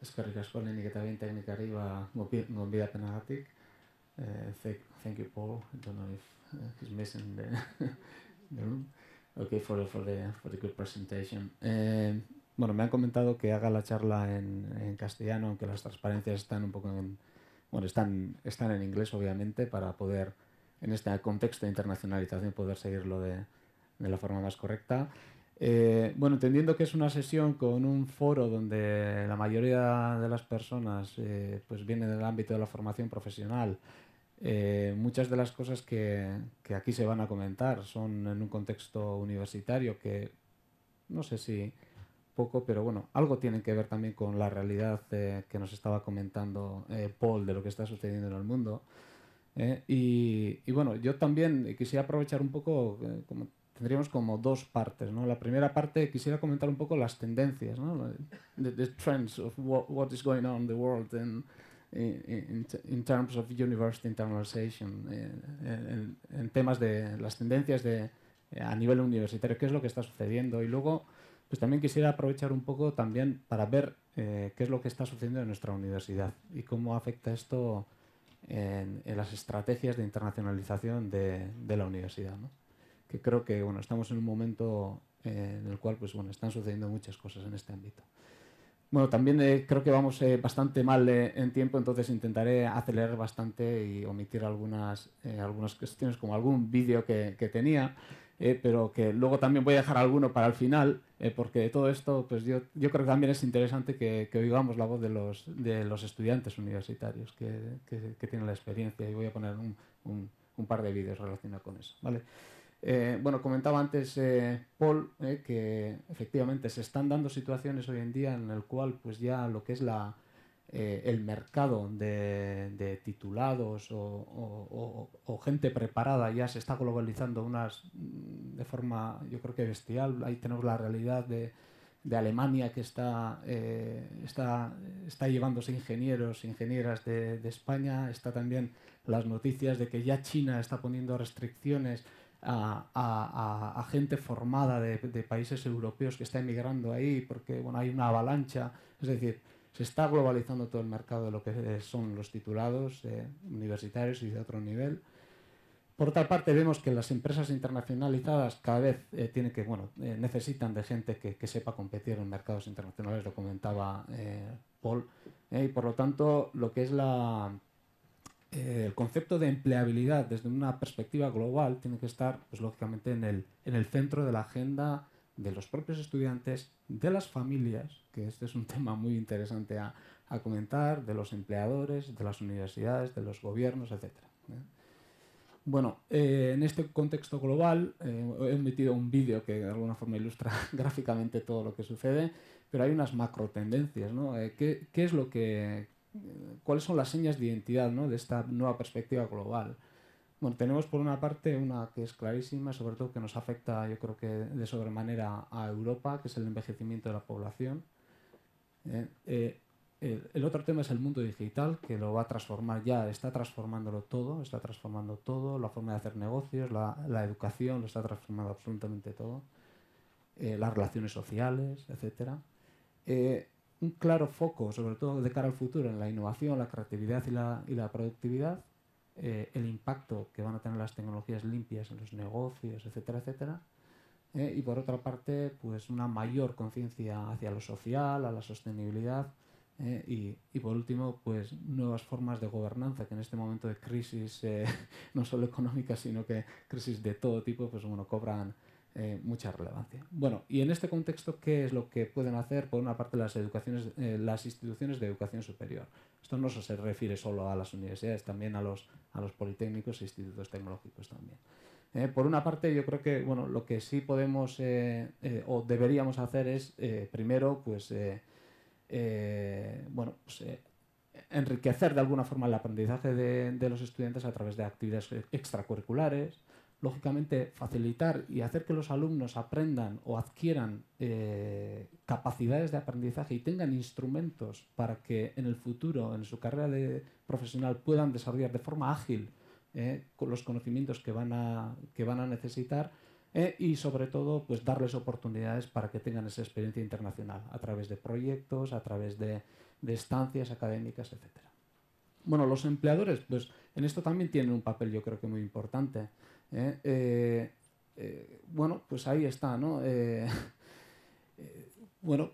eskerrik asko lehenik eta behin teknikari gonbidapenagatik. Thank you, Paul. I don't know if he's missing the room. Okay, for the good presentation. Bueno, me han comentado que haga la charla en castellano, aunque las transparencias están un poco están en inglés, obviamente, para poder, en este contexto de internacionalización, poder seguirlo de la forma más correcta. Bueno, entendiendo que es una sesión con un foro donde la mayoría de las personas pues vienen del ámbito de la formación profesional, muchas de las cosas que aquí se van a comentar son en un contexto universitario que no sé si poco, pero bueno, algo tienen que ver también con la realidad que nos estaba comentando Paul de lo que está sucediendo en el mundo. Y bueno, yo también quisiera aprovechar un poco, tendríamos como dos partes, ¿no? La primera parte quisiera comentar un poco las tendencias, ¿no? The trends of what is going on in the world in terms of university internationalization, en temas de las tendencias a nivel universitario, qué es lo que está sucediendo. Y luego, pues también quisiera aprovechar un poco también para ver qué es lo que está sucediendo en nuestra universidad y cómo afecta esto en las estrategias de internacionalización de la universidad, ¿no? Que creo que bueno, estamos en un momento en el cual pues, bueno, están sucediendo muchas cosas en este ámbito. Bueno, también creo que vamos bastante mal en tiempo, entonces intentaré acelerar bastante y omitir algunas cuestiones, como algún vídeo que tenía, pero que luego también voy a dejar alguno para el final, porque de todo esto pues yo creo que también es interesante que oigamos la voz de los estudiantes universitarios que tienen la experiencia, y voy a poner un par de vídeos relacionados con eso, ¿vale? Bueno, comentaba antes Paul que efectivamente se están dando situaciones hoy en día en el cual pues ya lo que es el mercado de titulados o gente preparada ya se está globalizando de forma, yo creo que bestial. Ahí tenemos la realidad de Alemania, que está llevándose ingenieras de España. Está también las noticias de que ya China está poniendo restricciones a gente formada de países europeos que está emigrando ahí porque bueno, hay una avalancha. Es decir, se está globalizando todo el mercado de lo que son los titulados universitarios y de otro nivel. Por otra parte, vemos que las empresas internacionalizadas cada vez necesitan de gente que sepa competir en mercados internacionales, lo comentaba Paul, y por lo tanto, lo que es el concepto de empleabilidad desde una perspectiva global tiene que estar, pues, lógicamente, en el centro de la agenda de los propios estudiantes, de las familias, que este es un tema muy interesante a comentar, de los empleadores, de las universidades, de los gobiernos, etcétera. Bueno, en este contexto global he metido un vídeo que de alguna forma ilustra gráficamente todo lo que sucede, pero hay unas macro tendencias, ¿no? ¿Qué es lo cuáles son las señas de identidad, ¿no?, de esta nueva perspectiva global? Bueno, tenemos por una parte una que es clarísima, sobre todo que nos afecta, yo creo que de sobremanera a Europa, que es el envejecimiento de la población. El otro tema es el mundo digital, que lo va a transformar ya, está transformando todo, la forma de hacer negocios, la educación, lo está transformando absolutamente todo, las relaciones sociales, etcétera. Un claro foco, sobre todo de cara al futuro, en la innovación, la creatividad y la productividad, el impacto que van a tener las tecnologías limpias en los negocios, etcétera, etcétera. Y por otra parte, pues una mayor conciencia hacia lo social, a la sostenibilidad, y por último, pues nuevas formas de gobernanza que en este momento de crisis, no solo económica, sino que crisis de todo tipo, pues bueno, cobran mucha relevancia. Bueno, y en este contexto, ¿qué es lo que pueden hacer? Por una parte, las instituciones de educación superior. Esto no se refiere solo a las universidades, también a los politécnicos e institutos tecnológicos también. Por una parte, yo creo que bueno, lo que sí podemos o deberíamos hacer es, primero, pues, enriquecer de alguna forma el aprendizaje de los estudiantes a través de actividades extracurriculares. Lógicamente, facilitar y hacer que los alumnos aprendan o adquieran capacidades de aprendizaje y tengan instrumentos para que en el futuro, en su carrera profesional, puedan desarrollar de forma ágil con los conocimientos que van a necesitar, y sobre todo pues darles oportunidades para que tengan esa experiencia internacional a través de proyectos, a través de de estancias académicas, etcétera. Bueno, los empleadores, pues en esto también tienen un papel, yo creo que muy importante. Bueno, pues ahí está, ¿no? Bueno,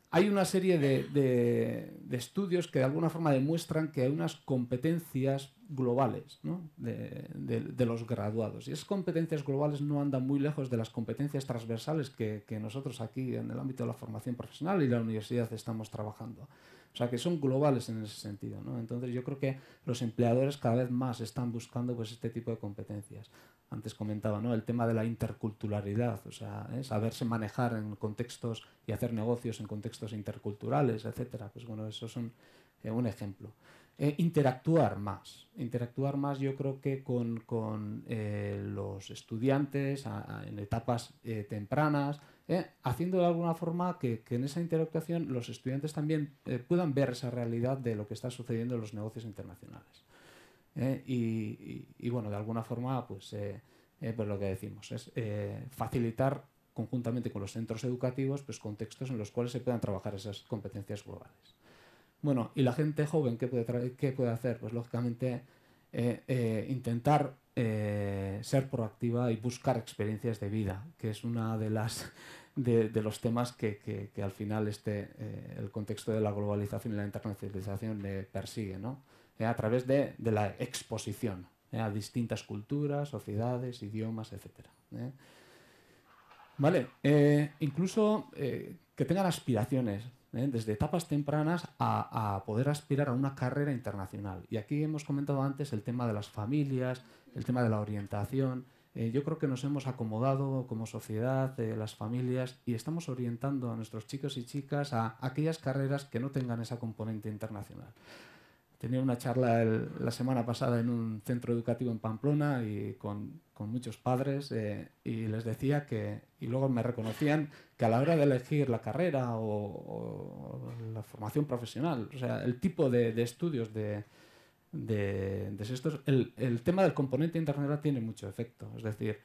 hay una serie de estudios que de alguna forma demuestran que hay unas competencias globales, ¿no? de los graduados. Y esas competencias globales no andan muy lejos de las competencias transversales que nosotros aquí en el ámbito de la formación profesional y la universidad estamos trabajando. O sea, que son globales en ese sentido, ¿no? Entonces yo creo que los empleadores cada vez más están buscando pues, este tipo de competencias. Antes comentaba, ¿no? El tema de la interculturalidad, o sea, saberse manejar en contextos y hacer negocios en contextos interculturales, etcétera. Pues bueno, esos son un ejemplo. Interactuar más yo creo que con los estudiantes en etapas tempranas, haciendo de alguna forma que en esa interactuación los estudiantes también puedan ver esa realidad de lo que está sucediendo en los negocios internacionales. Y bueno, de alguna forma, pues lo que decimos es facilitar conjuntamente con los centros educativos pues, contextos en los cuales se puedan trabajar esas competencias globales. Bueno, y la gente joven, ¿qué puede hacer? Pues lógicamente intentar ser proactiva y buscar experiencias de vida, que es una de las de los temas que al final el contexto de la globalización y la internacionalización persigue, ¿no? A través de la exposición a distintas culturas, sociedades, idiomas, etcétera. Vale, incluso que tengan aspiraciones desde etapas tempranas a poder aspirar a una carrera internacional. Y aquí hemos comentado antes el tema de las familias, el tema de la orientación. Yo creo que nos hemos acomodado como sociedad, las familias, y estamos orientando a nuestros chicos y chicas a aquellas carreras que no tengan esa componente internacional. Tenía una charla la semana pasada en un centro educativo en Pamplona y con muchos padres y les decía y luego me reconocían que a la hora de elegir la carrera o la formación profesional, o sea, el tipo de estudios de estos, el tema del componente internacional tiene mucho efecto. Es decir,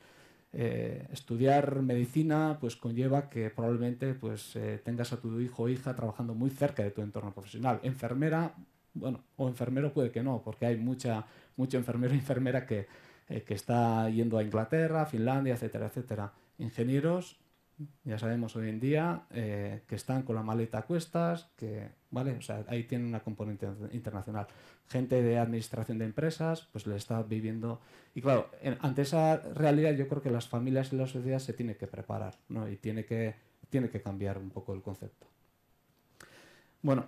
estudiar medicina pues conlleva que probablemente pues tengas a tu hijo o hija trabajando muy cerca de tu entorno profesional. Enfermera, bueno, o enfermero puede que no, porque hay mucho enfermero y enfermera que está yendo a Inglaterra, Finlandia, etcétera, etcétera. Ingenieros, ya sabemos hoy en día, que están con la maleta a cuestas, ¿vale? O sea, ahí tienen una componente internacional. Gente de administración de empresas, pues le está viviendo. Y claro, ante esa realidad yo creo que las familias y la sociedad se tienen que preparar, ¿no? Y tiene que cambiar un poco el concepto. Bueno,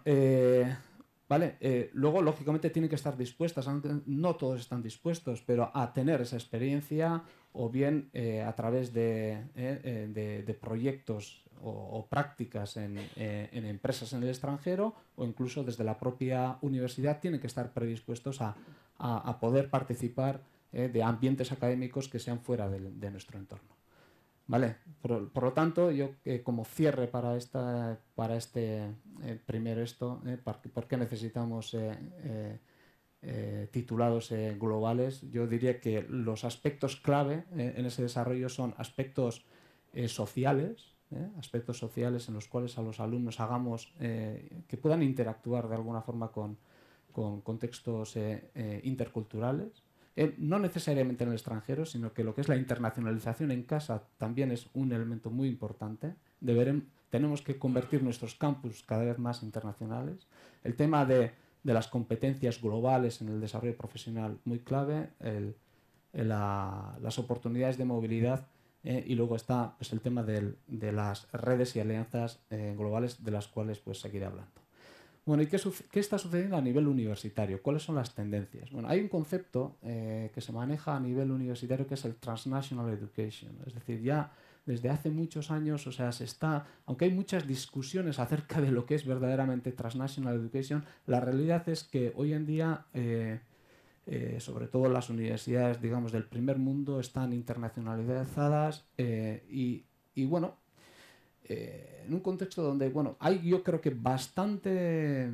¿vale? Luego, lógicamente, tienen que estar dispuestas, aunque no todos están dispuestos, pero a tener esa experiencia o bien a través de proyectos o prácticas en empresas en el extranjero o incluso desde la propia universidad tienen que estar predispuestos a poder participar de ambientes académicos que sean fuera de nuestro entorno. ¿Vale? Por lo tanto, yo como cierre para este primero esto, ¿por qué necesitamos titulados globales? Yo diría que los aspectos clave en ese desarrollo son aspectos sociales en los cuales a los alumnos hagamos que puedan interactuar de alguna forma con contextos interculturales. No necesariamente en el extranjero, sino que lo que es la internacionalización en casa también es un elemento muy importante. Tenemos que convertir nuestros campus cada vez más internacionales. El tema de las competencias globales en el desarrollo profesional muy clave, las oportunidades de movilidad y luego está pues, el tema de las redes y alianzas globales de las cuales pues, seguiré hablando. Bueno, ¿y qué está sucediendo a nivel universitario? ¿Cuáles son las tendencias? Bueno, hay un concepto que se maneja a nivel universitario que es el Transnational Education. Es decir, ya desde hace muchos años, o sea, aunque hay muchas discusiones acerca de lo que es verdaderamente Transnational Education, la realidad es que hoy en día, sobre todo las universidades, digamos, del primer mundo están internacionalizadas y bueno, en un contexto donde, bueno, hay yo creo que bastante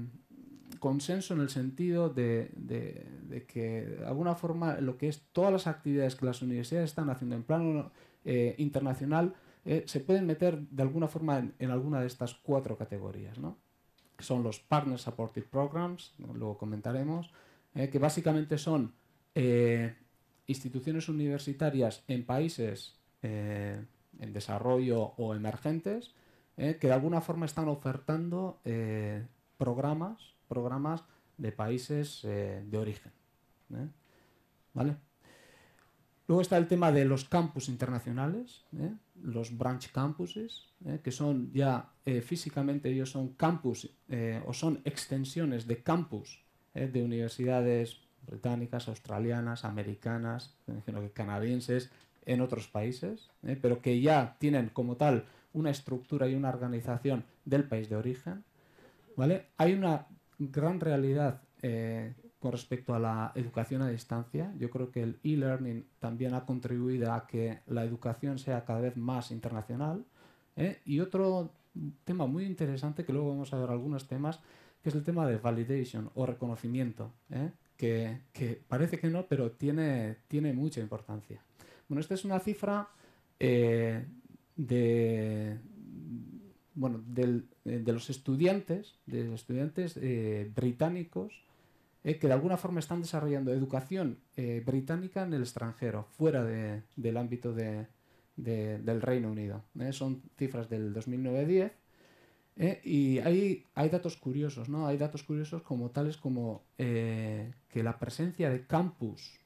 consenso en el sentido de que de alguna forma lo que es todas las actividades que las universidades están haciendo en plano internacional se pueden meter de alguna forma en alguna de estas 4 categorías, ¿no? que son los Partner Supported Programs, luego comentaremos, que básicamente son instituciones universitarias en países en desarrollo o emergentes, que de alguna forma están ofertando programas de países de origen. ¿Vale? Luego está el tema de los campus internacionales, los branch campuses, que son ya físicamente ellos son campus o son extensiones de campus de universidades británicas, australianas, americanas, imagino que canadienses, en otros países, pero que ya tienen como tal una estructura y una organización del país de origen. ¿Vale? Hay una gran realidad con respecto a la educación a distancia. Yo creo que el e-learning también ha contribuido a que la educación sea cada vez más internacional. Y otro tema muy interesante, que luego vamos a ver algunos temas, que es el tema de validation o reconocimiento, que parece que no, pero tiene mucha importancia. Bueno, esta es una cifra de los estudiantes británicos que de alguna forma están desarrollando educación británica en el extranjero, fuera del ámbito del Reino Unido. Son cifras del 2009-10 y hay datos curiosos, ¿no? Hay datos curiosos como tales como que la presencia de campus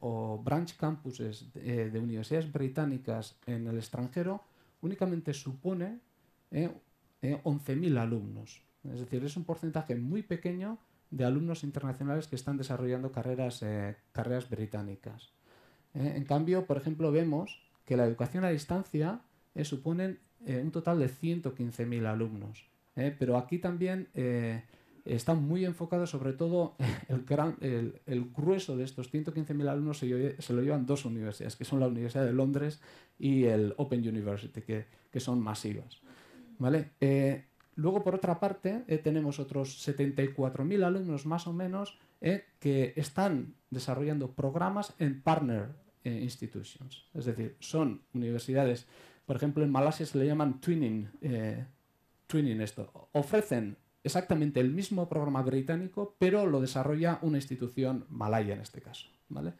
o branch campuses de universidades británicas en el extranjero únicamente supone 11.000 alumnos. Es decir, es un porcentaje muy pequeño de alumnos internacionales que están desarrollando carreras británicas. En cambio, por ejemplo, vemos que la educación a distancia supone un total de 115.000 alumnos. Pero aquí también está muy enfocado, sobre todo, el grueso de estos 115.000 alumnos se lo llevan dos universidades, que son la Universidad de Londres y el Open University, que son masivas. ¿Vale? Luego, por otra parte, tenemos otros 74.000 alumnos más o menos que están desarrollando programas en partner institutions. Es decir, son universidades, por ejemplo, en Malasia se le llaman twinning esto. Ofrecen exactamente el mismo programa británico, pero lo desarrolla una institución malaya en este caso. ¿Vale?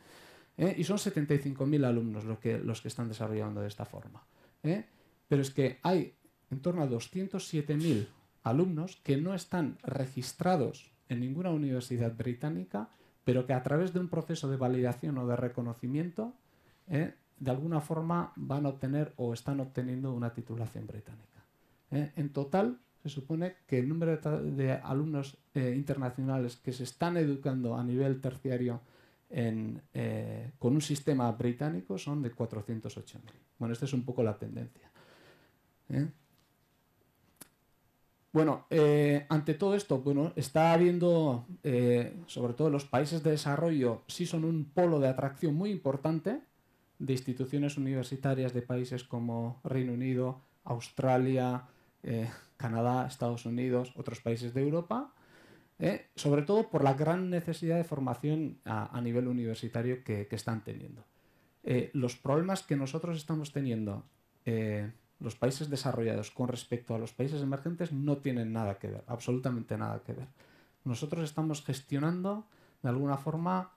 Y son 75.000 alumnos los que están desarrollando de esta forma. Pero es que hay en torno a 207.000 alumnos que no están registrados en ninguna universidad británica, pero que a través de un proceso de validación o de reconocimiento, de alguna forma van a obtener o están obteniendo una titulación británica. En total, se supone que el número de alumnos internacionales que se están educando a nivel terciario con un sistema británico son de 408.000. Bueno, esta es un poco la tendencia. Bueno, ante todo esto, bueno, está habiendo, sobre todo los países de desarrollo, sí son un polo de atracción muy importante de instituciones universitarias de países como Reino Unido, Australia, Canadá, Estados Unidos, otros países de Europa, sobre todo por la gran necesidad de formación a nivel universitario que están teniendo. Los problemas que nosotros estamos teniendo los países desarrollados con respecto a los países emergentes no tienen nada que ver, absolutamente nada que ver. Nosotros estamos gestionando de alguna forma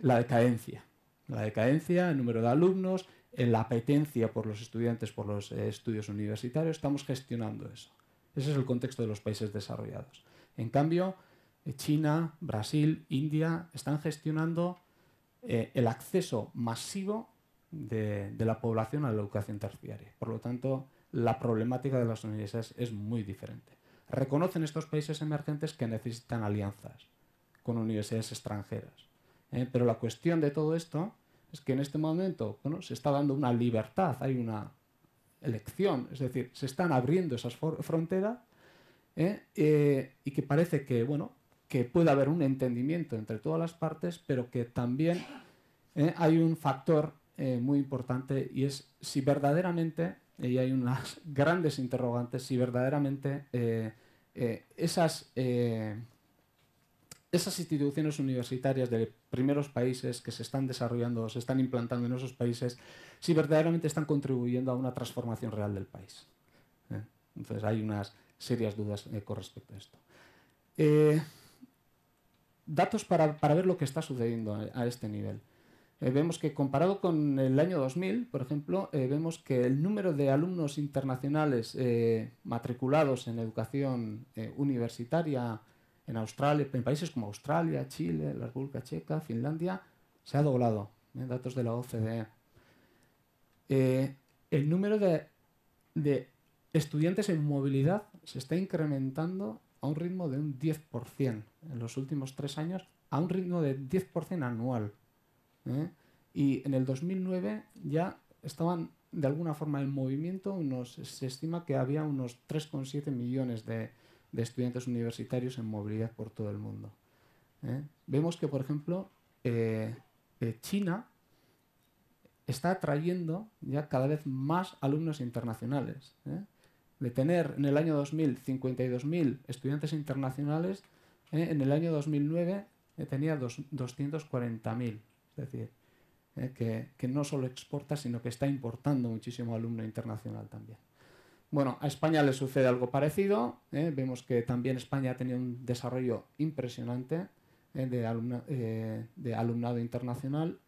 la decadencia, el número de alumnos, la apetencia por los estudiantes por los estudios universitarios, estamos gestionando eso. Ese es el contexto de los países desarrollados. En cambio, China, Brasil, India están gestionando el acceso masivo de la población a la educación terciaria. Por lo tanto, la problemática de las universidades es muy diferente. Reconocen estos países emergentes que necesitan alianzas con universidades extranjeras. Pero la cuestión de todo esto es que en este momento, bueno, se está dando una libertad, hay una elección, es decir, se están abriendo esas fronteras y que parece que, bueno, que puede haber un entendimiento entre todas las partes, pero que también hay un factor muy importante y es si verdaderamente, y hay unas grandes interrogantes, si verdaderamente esas instituciones universitarias de primeros países que se están desarrollando, se están implantando en esos países, si verdaderamente están contribuyendo a una transformación real del país. Entonces hay unas serias dudas con respecto a esto. Datos para ver lo que está sucediendo a este nivel. Vemos que comparado con el año 2000, por ejemplo, vemos que el número de alumnos internacionales matriculados en educación universitaria en Australia, en países como Australia, Chile, la República Checa, Finlandia, se ha doblado. Datos de la OCDE. El número de estudiantes en movilidad se está incrementando a un ritmo de un 10% en los últimos 3 años, a un ritmo de 10% anual. Y en el 2009 ya estaban de alguna forma en movimiento, se estima que había unos 3,7 millones de estudiantes universitarios en movilidad por todo el mundo. Vemos que, por ejemplo, China está atrayendo ya cada vez más alumnos internacionales. De tener en el año 2000 52.000 estudiantes internacionales, en el año 2009 tenía 240.000. Es decir, que no solo exporta, sino que está importando muchísimo alumno internacional también. Bueno, a España le sucede algo parecido. Vemos que también España ha tenido un desarrollo impresionante de alumnado internacional.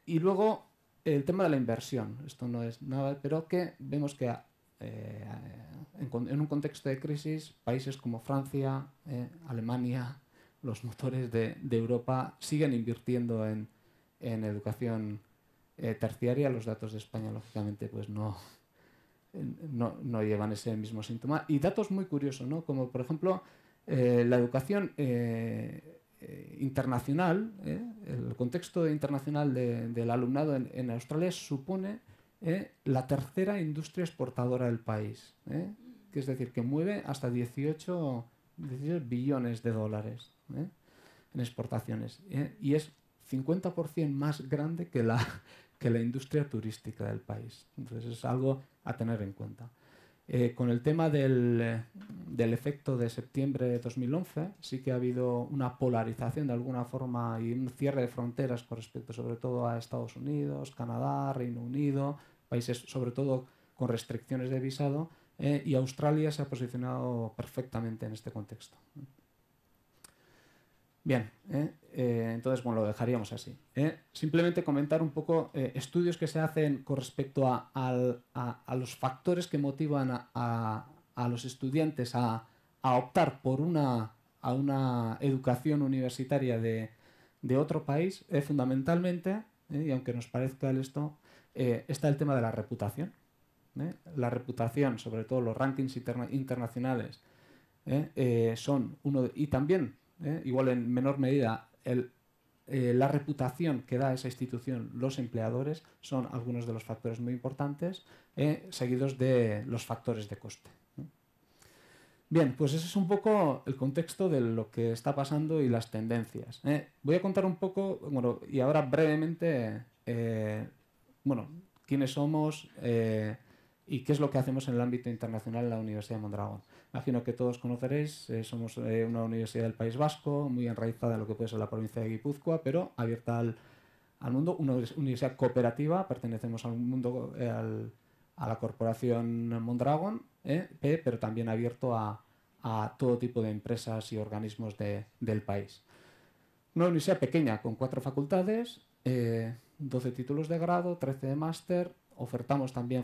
Y luego el tema de la inversión. Esto no es nada, pero que vemos que en un contexto de crisis, países como Francia, Alemania, los motores de Europa siguen invirtiendo en educación terciaria. Los datos de España, lógicamente, pues no llevan ese mismo síntoma. Y datos muy curiosos, ¿no? Como por ejemplo la educación internacional, el contexto internacional del alumnado en Australia supone la tercera industria exportadora del país, que es decir, que mueve hasta 18 billones de dólares en exportaciones, y es 50% más grande que la industria turística del país. Entonces es algo a tener en cuenta. Con el tema del efecto de septiembre de 2011, sí que ha habido una polarización de alguna forma y un cierre de fronteras con respecto sobre todo a Estados Unidos, Canadá, Reino Unido, países sobre todo con restricciones de visado, y Australia se ha posicionado perfectamente en este contexto. Bien, entonces bueno, lo dejaríamos así. Simplemente comentar un poco estudios que se hacen con respecto a los factores que motivan a los estudiantes a optar por a una educación universitaria de otro país. Fundamentalmente, y aunque nos parezca esto, está el tema de la reputación. La reputación, sobre todo los rankings internacionales, son uno y también igual en menor medida la reputación que da esa institución los empleadores son algunos de los factores muy importantes, seguidos de los factores de coste. Bien, pues ese es un poco el contexto de lo que está pasando y las tendencias. Voy a contar un poco, bueno, y ahora brevemente, bueno, quiénes somos y qué es lo que hacemos en el ámbito internacional en la Universidad de Mondragón. Imagino que todos conoceréis, somos una universidad del País Vasco, muy enraizada en lo que puede ser la provincia de Guipúzcoa, pero abierta al mundo, una universidad cooperativa, pertenecemos al mundo, a la corporación Mondragón, pero también abierto a todo tipo de empresas y organismos del país. Una universidad pequeña con 4 facultades, 12 títulos de grado, 13 de máster. Ofertamos también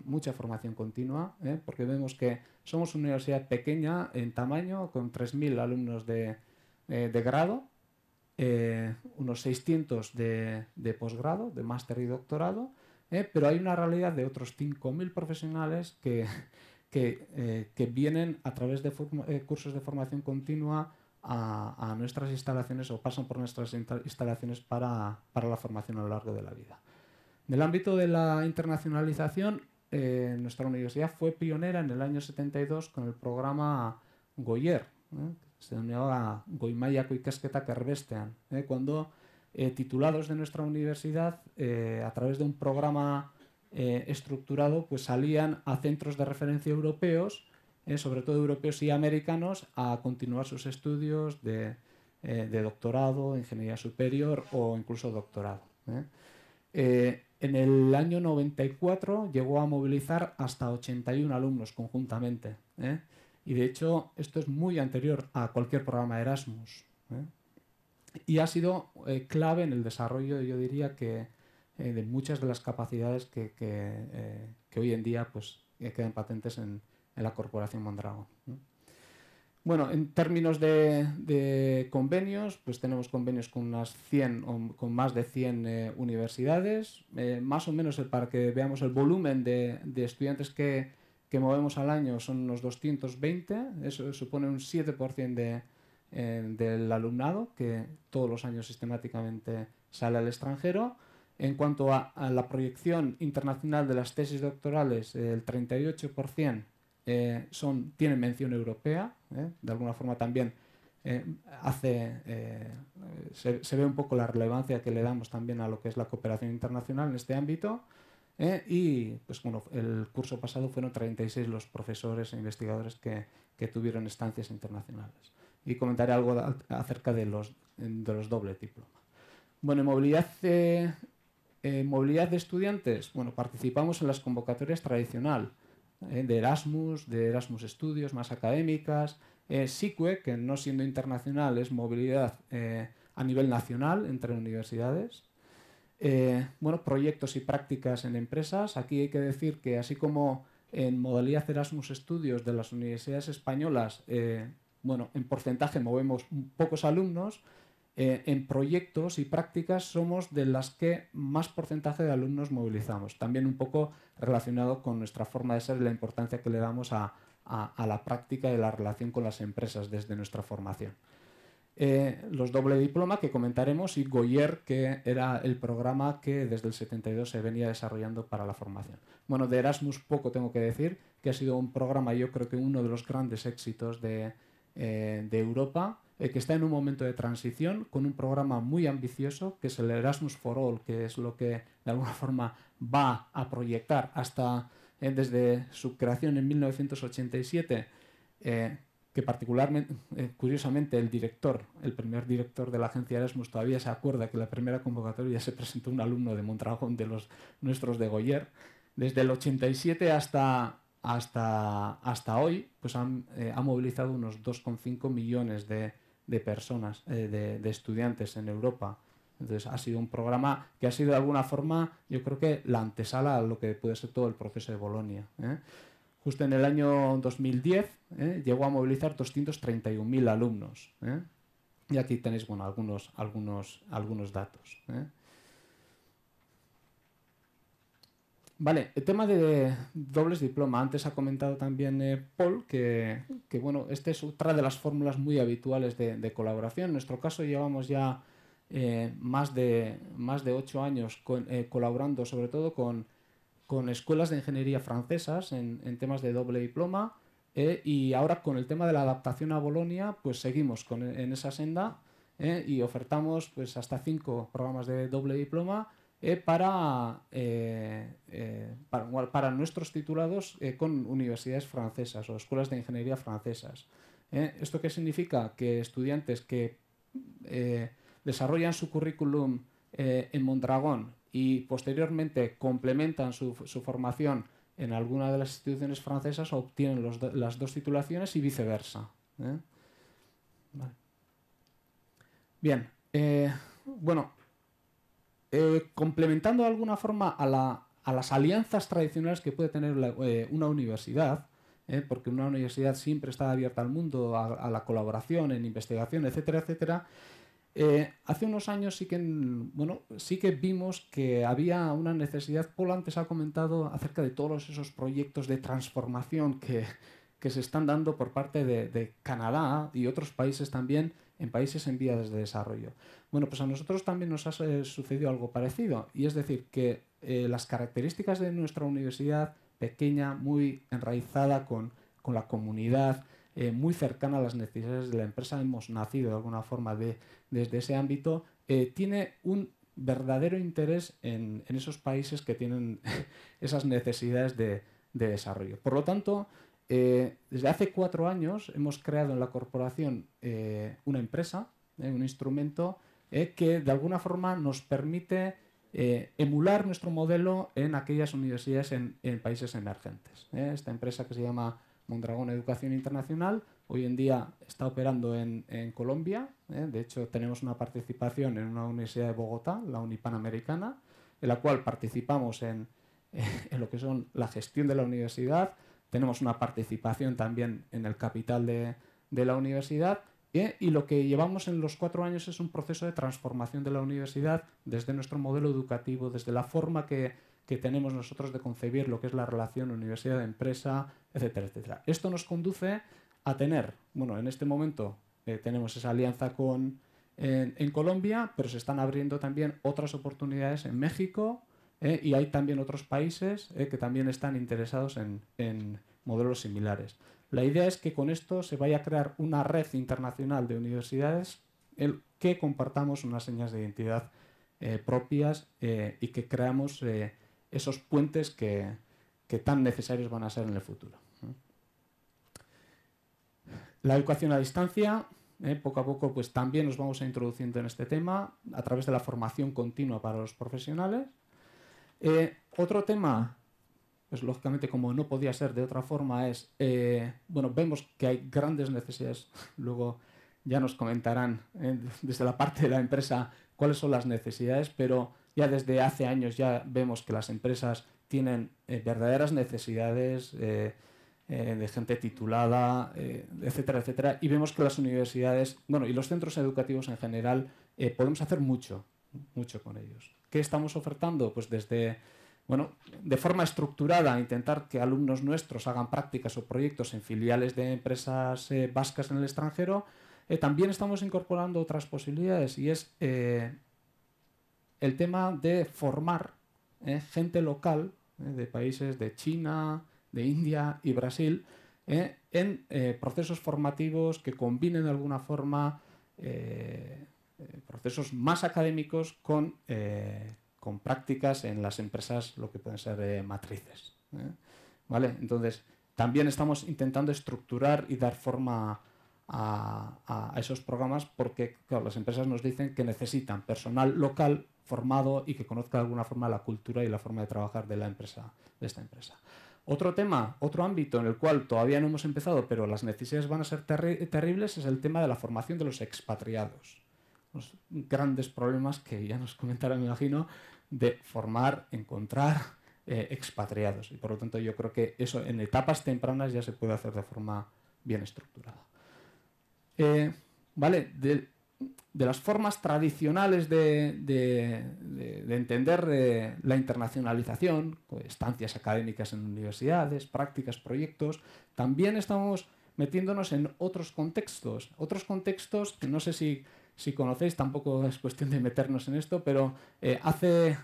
mucha formación continua, porque vemos que somos una universidad pequeña en tamaño, con 3.000 alumnos de grado, unos 600 de posgrado, de máster y doctorado, pero hay una realidad de otros 5.000 profesionales que vienen a través de cursos de formación continua a nuestras instalaciones o pasan por nuestras instalaciones para la formación a lo largo de la vida. En el ámbito de la internacionalización, nuestra universidad fue pionera en el año 72 con el programa Goyer, se llamaba Goimaiako ikasketak erbestean, cuando titulados de nuestra universidad, a través de un programa estructurado, pues salían a centros de referencia europeos, sobre todo europeos y americanos, a continuar sus estudios de doctorado, ingeniería superior o incluso doctorado. En el año 94 llegó a movilizar hasta 81 alumnos conjuntamente, ¿eh? Y de hecho esto es muy anterior a cualquier programa de Erasmus, ¿eh? Y ha sido clave en el desarrollo, yo diría que de muchas de las capacidades que hoy en día pues, quedan patentes en la Corporación Mondragón, ¿no? Bueno, en términos de convenios, pues tenemos convenios con unas 100 o con más de 100 universidades, más o menos para que veamos el volumen de estudiantes que movemos al año son unos 220, eso supone un 7% del alumnado que todos los años sistemáticamente sale al extranjero. En cuanto a la proyección internacional de las tesis doctorales, el 38% tienen mención europea, de alguna forma también se ve un poco la relevancia que le damos también a lo que es la cooperación internacional en este ámbito. Y pues bueno, el curso pasado fueron 36 los profesores e investigadores que tuvieron estancias internacionales. Y comentaré algo acerca de los doble diploma. Bueno, movilidad de estudiantes, bueno, participamos en las convocatorias tradicionales de Erasmus Estudios, más académicas, SICUE, que no siendo internacional es movilidad a nivel nacional entre universidades. Bueno, proyectos y prácticas en empresas. Aquí hay que decir que así como en modalidad Erasmus Estudios de las universidades españolas, bueno, en porcentaje movemos pocos alumnos, en proyectos y prácticas somos de las que más porcentaje de alumnos movilizamos. También un poco relacionado con nuestra forma de ser y la importancia que le damos a la práctica y la relación con las empresas desde nuestra formación. Los doble diploma que comentaremos y Goyer, que era el programa que desde el 72 se venía desarrollando para la formación. Bueno, de Erasmus poco tengo que decir, que ha sido un programa, yo creo que uno de los grandes éxitos de Europa, que está en un momento de transición con un programa muy ambicioso, que es el Erasmus for All, que es lo que de alguna forma va a proyectar hasta desde su creación en 1987, que particularmente, curiosamente, el primer director de la agencia Erasmus todavía se acuerda que la primera convocatoria se presentó un alumno de Mondragón de los nuestros de Goyer. Desde el 87 hasta hoy, pues ha movilizado unos 2,5 millones de personas, de estudiantes en Europa. Entonces ha sido un programa que ha sido de alguna forma, yo creo que la antesala a lo que puede ser todo el proceso de Bolonia. Justo en el año 2010 llegó a movilizar 231.000 alumnos. Y aquí tenéis bueno, algunos datos. Vale, el tema de dobles diploma. Antes ha comentado también Paul que bueno, esta es otra de las fórmulas muy habituales de colaboración. En nuestro caso llevamos ya más de 8 años colaborando sobre todo con escuelas de ingeniería francesas en temas de doble diploma, y ahora con el tema de la adaptación a Bolonia pues seguimos en esa senda, y ofertamos pues hasta 5 programas de doble diploma para nuestros titulados con universidades francesas o escuelas de ingeniería francesas. ¿Esto qué significa? Que estudiantes que desarrollan su currículum en Mondragón y posteriormente complementan su formación en alguna de las instituciones francesas obtienen las 2 titulaciones y viceversa. Vale. Bien, bueno, complementando de alguna forma a las alianzas tradicionales que puede tener una universidad, porque una universidad siempre está abierta al mundo, a la colaboración en investigación, etcétera, etcétera. Hace unos años sí que vimos que había una necesidad. Paul antes ha comentado acerca de todos esos proyectos de transformación que se están dando por parte de Canadá y otros países también, en países en vías de desarrollo. Bueno, pues a nosotros también nos ha sucedido algo parecido, y es decir, que las características de nuestra universidad pequeña, muy enraizada con la comunidad, muy cercana a las necesidades de la empresa, hemos nacido de alguna forma desde ese ámbito, tiene un verdadero interés en esos países que tienen esas necesidades de desarrollo. Por lo tanto, desde hace 4 años hemos creado en la corporación una empresa, un instrumento que de alguna forma nos permite emular nuestro modelo en aquellas universidades en países emergentes. Esta empresa que se llama Mondragón Educación Internacional hoy en día está operando en Colombia. De hecho, tenemos una participación en una universidad de Bogotá, la Unipanamericana, en la cual participamos en lo que son la gestión de la universidad. Tenemos una participación también en el capital de la universidad. Y lo que llevamos en los 4 años es un proceso de transformación de la universidad desde nuestro modelo educativo, desde la forma que tenemos nosotros de concebir lo que es la relación universidad-empresa, etcétera, etcétera. Esto nos conduce a tener, bueno, en este momento tenemos esa alianza en Colombia, pero se están abriendo también otras oportunidades en México, y hay también otros países que también están interesados en modelos similares. La idea es que con esto se vaya a crear una red internacional de universidades que compartamos unas señas de identidad propias, y que creamos esos puentes que tan necesarios van a ser en el futuro. La educación a distancia, poco a poco pues también nos vamos a introduciendo en este tema a través de la formación continua para los profesionales. Otro tema, pues lógicamente como no podía ser de otra forma, es, bueno, vemos que hay grandes necesidades, luego ya nos comentarán desde la parte de la empresa cuáles son las necesidades, pero ya desde hace años ya vemos que las empresas tienen verdaderas necesidades de gente titulada, etcétera, etcétera, y vemos que las universidades, bueno, y los centros educativos en general, podemos hacer mucho con ellos. ¿Qué estamos ofertando? Pues desde, bueno, de forma estructurada, intentar que alumnos nuestros hagan prácticas o proyectos en filiales de empresas vascas en el extranjero. También estamos incorporando otras posibilidades, y es el tema de formar gente local de países de China, de India y Brasil en procesos formativos que combinen de alguna forma procesos más académicos con prácticas en las empresas, lo que pueden ser matrices. ¿Vale? Entonces, también estamos intentando estructurar y dar forma a esos programas, porque claro, las empresas nos dicen que necesitan personal local formado y que conozca de alguna forma la cultura y la forma de trabajar de esta empresa. Otro tema, otro ámbito en el cual todavía no hemos empezado, pero las necesidades van a ser terribles, es el tema de la formación de los expatriados. Los grandes problemas que ya nos comentarán, me imagino, de formar, encontrar expatriados. Y por lo tanto yo creo que eso en etapas tempranas ya se puede hacer de forma bien estructurada. ¿Vale? De las formas tradicionales de entender la internacionalización, estancias académicas en universidades, prácticas, proyectos, también estamos metiéndonos en otros contextos que no sé si conocéis, tampoco es cuestión de meternos en esto, pero hace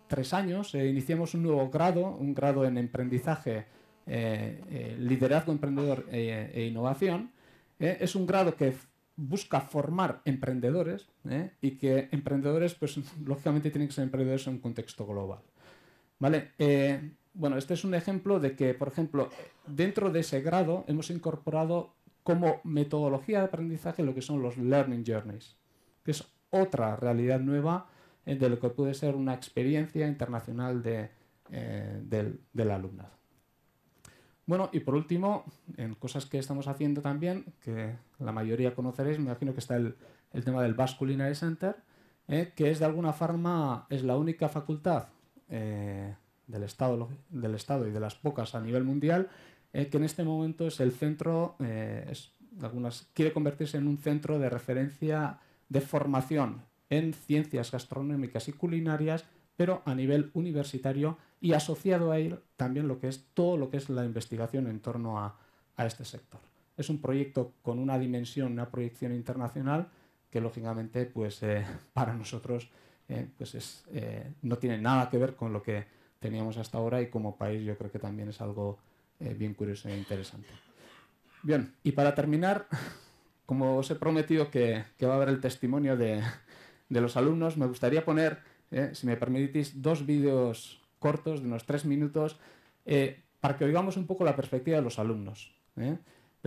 3 años iniciamos un nuevo grado, un grado en emprendizaje, liderazgo emprendedor e innovación. Es un grado que busca formar emprendedores, y que emprendedores, pues lógicamente tienen que ser emprendedores en un contexto global. ¿Vale? Bueno, este es un ejemplo de que, por ejemplo, dentro de ese grado hemos incorporado como metodología de aprendizaje lo que son los Learning Journeys, que es otra realidad nueva de lo que puede ser una experiencia internacional del alumnado. Bueno, y por último, en cosas que estamos haciendo también, que la mayoría conoceréis, me imagino que está el tema del Basque Culinary Center, que es de alguna forma es la única facultad del Estado y de las pocas a nivel mundial, que en este momento es el centro, quiere convertirse en un centro de referencia de formación en ciencias gastronómicas y culinarias, pero a nivel universitario, y asociado a él también todo lo que es la investigación en torno a este sector. Es un proyecto con una dimensión, una proyección internacional que lógicamente pues, para nosotros pues no tiene nada que ver con lo que teníamos hasta ahora, y como país yo creo que también es algo bien curioso e interesante. Bien, y para terminar, como os he prometido que va a haber el testimonio de los alumnos, me gustaría poner, si me permitís, 2 vídeos cortos de unos 3 minutos para que oigamos un poco la perspectiva de los alumnos.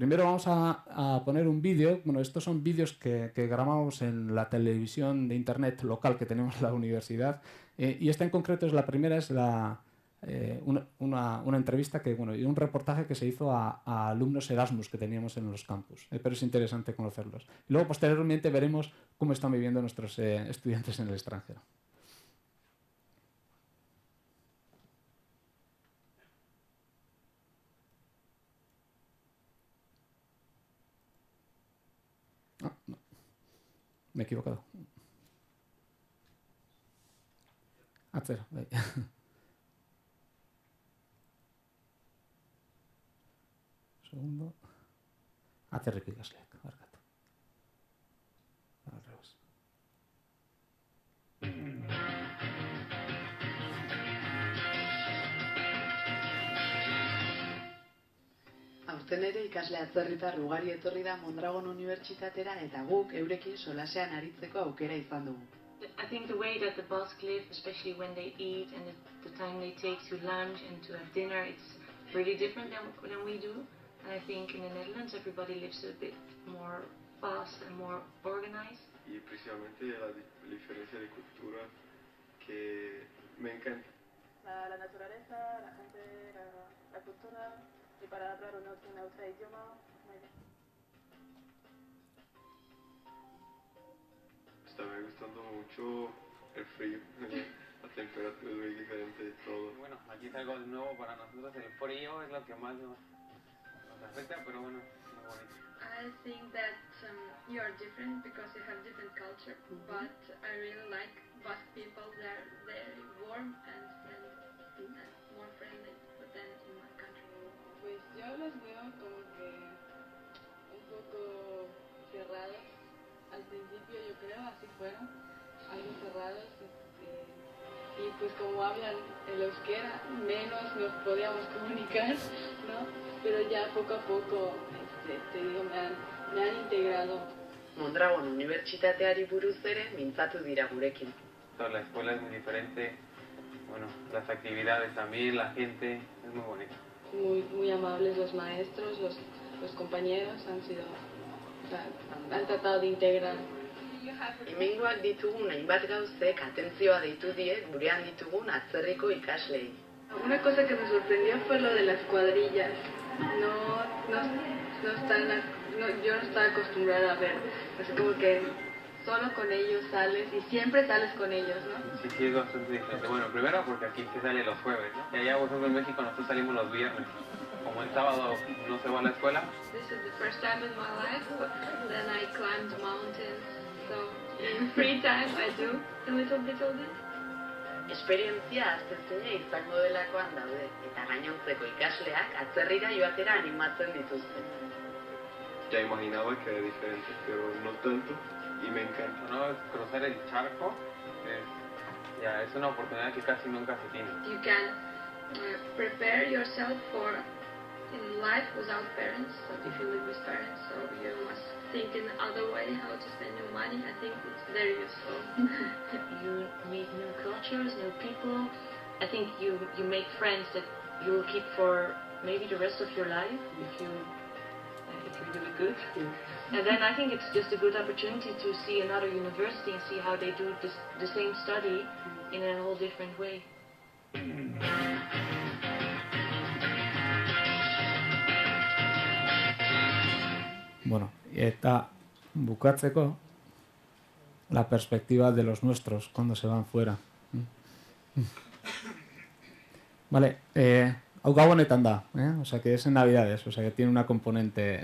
Primero vamos a poner un vídeo. Bueno, estos son vídeos que grabamos en la televisión de internet local que tenemos en la universidad. Y esta en concreto es la primera, es una entrevista y un reportaje que se hizo a alumnos Erasmus que teníamos en los campus. Pero es interesante conocerlos. Y luego, posteriormente, veremos cómo están viviendo nuestros estudiantes en el extranjero. Ah, no. Me he equivocado. Atzera, bai. Segundo. Atzerriko ikasleak, barkatu. Al revés. Aurten ere ikasle atzerritar ugari etorri da Mondragon Unibertsitatera eta guk eurekin solasean aritzeko aukera izan dugu. I think the way that the Basques live, especially when they eat and the time they take to lunch and to have dinner, it's really different than we do. And I think in the Netherlands everybody lives a bit more fast and more organized. Y precisamente la diferencia de cultura que me encanta. La naturaleza, la gente, la cultura, y para hablar un otro idioma, muy bien. Está me gustando mucho el frío, la temperatura es muy diferente de todo. Bueno, aquí es algo nuevo para nosotros, el frío es lo que más nos afecta, pero bueno, es muy bonito. I think that you are different because you have different culture, but I really like Basque people. They're very warm and friendly, and more friendly than in my country. Pues yo los veo como que un poco cerrados. Al principio yo creo así fueron, algo cerrados. Y pues como hablan el euskera, menos nos podíamos comunicar, ¿no? Pero ya poco a poco, te digo, me han integrado. Mondragon Unibertsitateari buruz ere mintzatu dira gurekin. La escuela es muy diferente, bueno, las actividades también, la gente, es muy bonito. Muy amables los maestros, los compañeros han tratado de integrar. Hemengoak ditugun hainbat gauzek atentzioa deitu die gurean ditugun atzerriko ikaslei. Una cosa que me sorprendió fue lo de las cuadrillas. Yo no estaba acostumbrada a ver, así como que solo con ellos sales y siempre sales con ellos, ¿no? Sí, es bastante diferente. Bueno, primero porque aquí se sale los jueves, ¿no? Y allá, por ejemplo, en México nosotros salimos los viernes. Como el sábado no se va a la escuela. This is the first time in my life, but then I climbed mountains, so in free time I do a little bit of it. Esperientzia aztertzea izango delakoan daude, eta gainontzeko ikasleak atzerrira joatera animatzen dituzte. Ya imaginaba que era diferente, pero no tanto, y me encanta. ¿No? Cruzar el charco es una oportunidad que casi nunca se tiene. You can prepare yourself for in life without parents, so if you live with parents, so you must think in other way how to spend your money. I think it's very useful. You meet new cultures, new people. I think you make friends that you will keep for maybe the rest of your life if you do it good. And then I think it's just a good opportunity to see another university and see how they do the same study in a whole different way. Bueno, eta bukatzeko la perspectiva de los nuestros cuando se van fuera. Vale, hau Gabonetan da, o sea que es en Navidades, o sea que tiene una componente.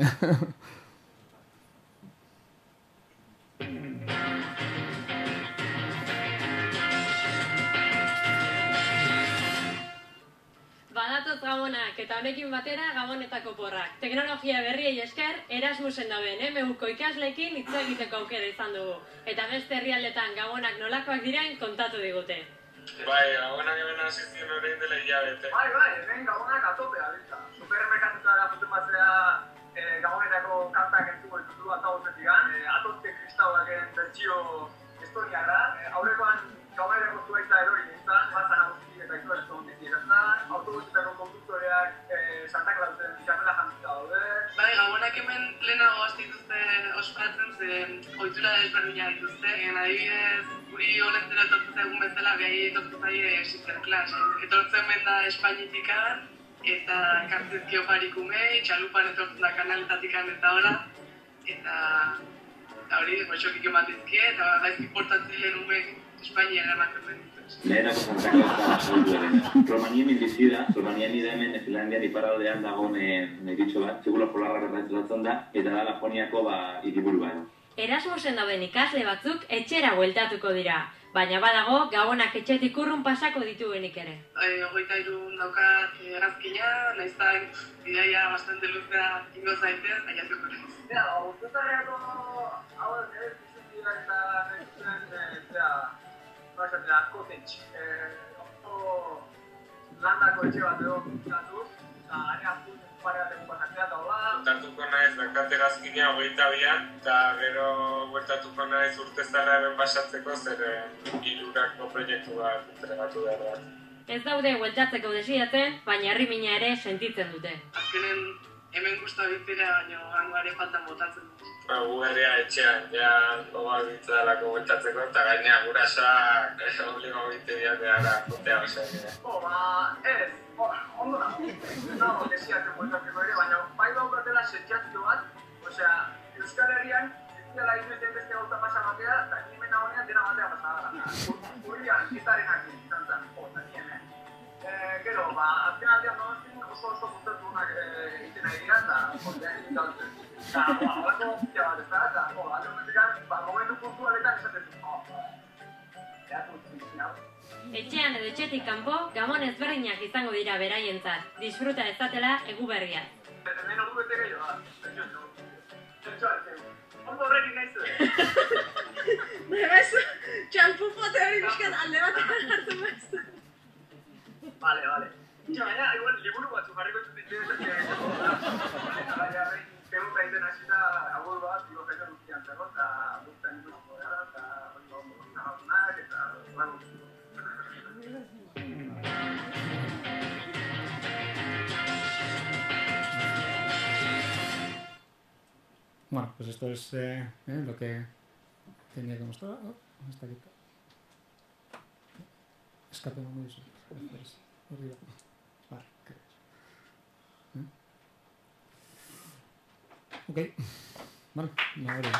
Badatoz Gabonak eta honekin batera Gabonetako porrak. Teknologia berriei esker Erasmusen daben MUko ikasleekin hitz egiteko aukera izan dugu. Eta beste herrialdetan Gabonak nolakoak diren kontatu digute. Bai, Gabonak hemen hasi ziren orain dela hilabete. Bai, hemen Gabonak atope gabiltza. Supermerkatuetara joaten batzea Gabonetako kantak entzuko dituzu atagozetik. Atozte kristauak bertsio estoniarra. Aurrekoan Gabonetako zuaitza erori nintzen, batzan agustik eta izu ez dut dizierazan. Autobusetako konduktoreak Santa Clausen txarmela jantzita daude. Bai, Gabonak kultura desberdinak dituzte. Adibidez, guri olentero etortzen egun bezala, behi etortzen zaie Sinterklaas. Etortzen menda Espainitikan, eta kartzizkio parikumei, txalupan etortzen da kanaletatik eta hola. Eta hori, txokik ematizkie, eta gaizki portatzen umek Espainia eramaten den. Lehenako Santa Claus Romanian indizida, Romanian hemen Finlandian iparraldean dagoen meritxo bat, seguro polarra berratzen da, eta da Laponiako hiriburua. Erasmusen dauden ikasle batzuk etxera bueltatuko dira, baina badago Gabonak etxetik urrun pasako dituenik ere. 23 daukat hegazkina, naiztan bidaia bastante luzea ingo zaitez, aiatuko naiz. Guztetarreako hau ere bizitira eta nekizuen, cottage, landako etxe bat edo zatuz, eta gane hartu pare bat egun pasatzea eta hola. Bueltatuko naiz daukat hegazkina 22an, eta gero bueltatuko naiz urte zarra hemen pasatzeko, zer hirurako proiektu bat entregatu behar bat. Ez daude bueltatzeko desiatzen, baina herrimina ere sentitzen dute. Azkenen hemen guztua bitzera, baina hango ere faltan botatzen dut. Gu herria etxean, ja gogoa bitza dalako bueltatzeko, eta gainea gurasak obligo bite diateara jotea besak ere. Ez, ondo da. Nago desiatzen bueltatzeko ere, baina bai daukatela sentsazio bat, Euskal Herrian, ez dira inoezen beste gauza pasa batea, eta nimen nagoenean dena batea pasada. Urrian, gitarenak izan zen, eta niemen. Gero, azken aldean donostin oso gustatunak egiten ari dira, eta ordean egin galtzen. Eta, horako pila bat ez da, eta, alde honetik, gomendu puntualetan esaten Etxean edo etxetik kanpo, Gabon ezberdinak izango dira beraientzat, disfruta ezatela eguberria. Hemen ordu bete gehiago da, ondo horrekin nahizu. Bebezu, txalpupote hori bizkat alde batean hartzen bezu. Vale. Baina, igual, liburu batzu jarriko txutik eta ja, pregunta egiten hasita agur bat, digo, jaita guztian zego, eta guztian ikusko gara, eta hori eta lagu. Bueno, pues esto es lo que tenía que mostrar. Hasta aquí. Escape muy eso. Vale, ok. Bueno, ahora.